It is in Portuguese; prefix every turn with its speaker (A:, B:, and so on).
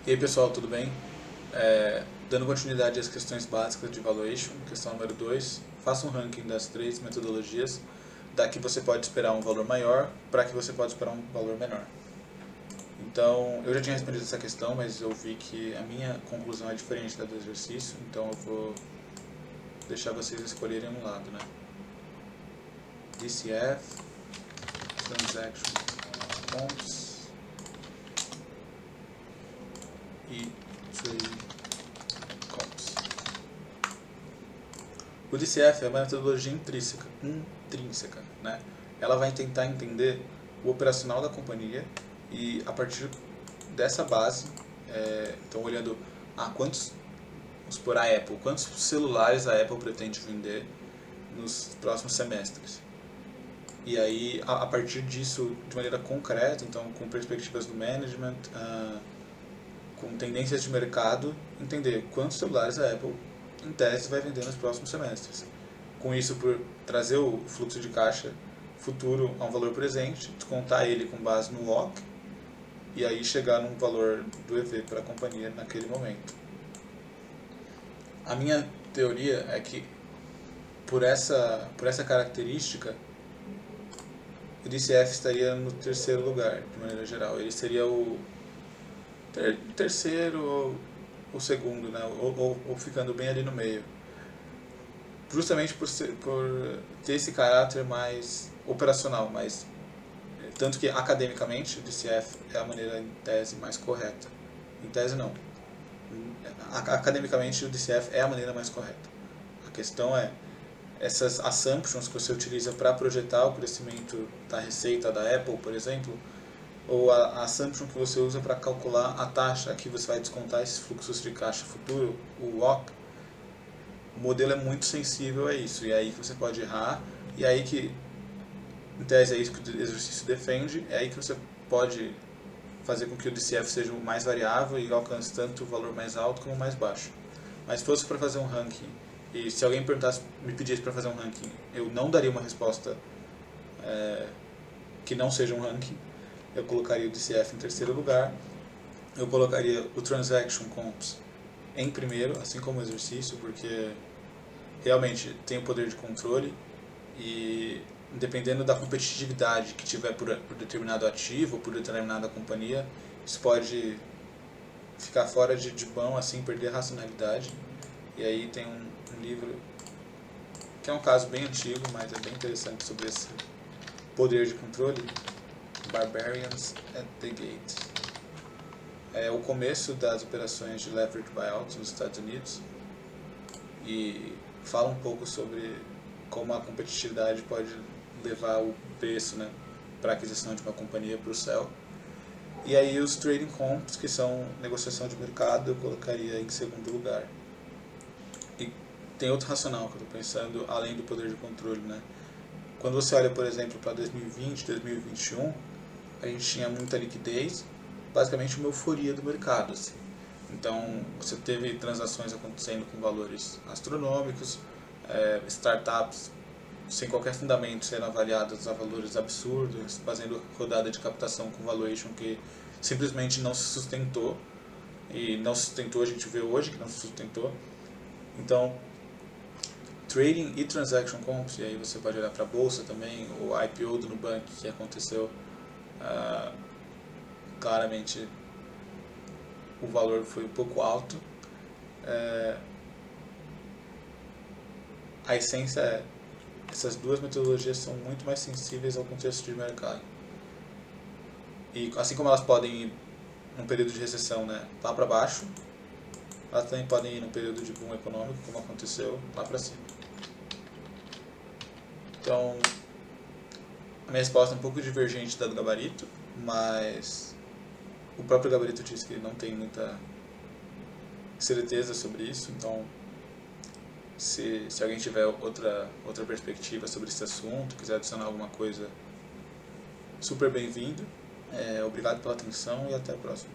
A: E aí pessoal, tudo bem? Dando continuidade às questões básicas de Valuation, questão número 2, faça um ranking das três metodologias, da que você pode esperar um valor maior para que você pode esperar um valor menor. Então, eu já tinha respondido essa questão, mas eu vi que a minha conclusão é diferente da do exercício, então eu vou deixar vocês escolherem um lado, né? DCF, Transaction Comps e Trade Comps. O DCF é uma metodologia intrínseca, né? Ela vai tentar entender o operacional da companhia e a partir dessa base, então olhando quantos, vamos supor, a Apple, quantos celulares a Apple pretende vender nos próximos semestres. E aí, a partir disso, de maneira concreta, então com perspectivas do management, com tendências de mercado, entender quantos celulares a Apple, em tese, vai vender nos próximos semestres. Com isso, por trazer o fluxo de caixa futuro a um valor presente, descontar ele com base no WOC, e aí chegar num valor do EV para a companhia naquele momento. A minha teoria é que, por essa característica, o DCF estaria no terceiro lugar, de maneira geral. Ele seria o terceiro ou o segundo, né? Ou ficando bem ali no meio. Justamente por ter esse caráter mais operacional, tanto que academicamente o DCF é a maneira em tese mais correta. Em tese não. Academicamente o DCF é a maneira mais correta. A questão é essas assumptions que você utiliza para projetar o crescimento da receita da Apple, por exemplo, ou a assumption que você usa para calcular a taxa que você vai descontar esses fluxos de caixa futuro, o WOC, o modelo é muito sensível a isso, e é aí que você pode errar, e é aí que, em tese, é isso que o exercício defende, é aí que você pode fazer com que o DCF seja o mais variável e alcance tanto o valor mais alto como o mais baixo. Mas se fosse para fazer um ranking, e se alguém me pedisse para fazer um ranking, eu não daria uma resposta que não seja um ranking. Eu colocaria o DCF em terceiro lugar, eu colocaria o Transaction Comps em primeiro, assim como o exercício, porque realmente tem o poder de controle e dependendo da competitividade que tiver por determinado ativo, por determinada companhia, isso pode ficar fora de mão, assim, perder a racionalidade. E aí tem um livro que é um caso bem antigo, mas é bem interessante sobre esse poder de controle, Barbarians at the Gate. É o começo das operações de leverage buyout nos Estados Unidos e fala um pouco sobre como a competitividade pode levar o preço, né, para a aquisição de uma companhia para o céu. E aí os trading comps, que são negociação de mercado, eu colocaria em segundo lugar. E tem outro racional que eu estou pensando, além do poder de controle, né? Quando você olha, por exemplo, para 2020, 2021, a gente tinha muita liquidez, basicamente uma euforia do mercado, assim. Então, você teve transações acontecendo com valores astronômicos, startups sem qualquer fundamento sendo avaliadas a valores absurdos, fazendo rodada de captação com valuation que simplesmente não se sustentou, e não se sustentou, a gente vê hoje que não se sustentou. Então, trading e transaction comps, e aí você pode olhar para a bolsa também, o IPO do Nubank que aconteceu, claramente o valor foi um pouco alto. A essência é, essas duas metodologias são muito mais sensíveis ao contexto de mercado. E assim como elas podem ir num período de recessão, né, lá para baixo, elas também podem ir num período de boom econômico, como aconteceu, lá para cima. Então, a minha resposta é um pouco divergente da do gabarito, mas o próprio gabarito diz que não tem muita certeza sobre isso, então se alguém tiver outra perspectiva sobre esse assunto, quiser adicionar alguma coisa, super bem-vindo. Obrigado pela atenção e até a próxima.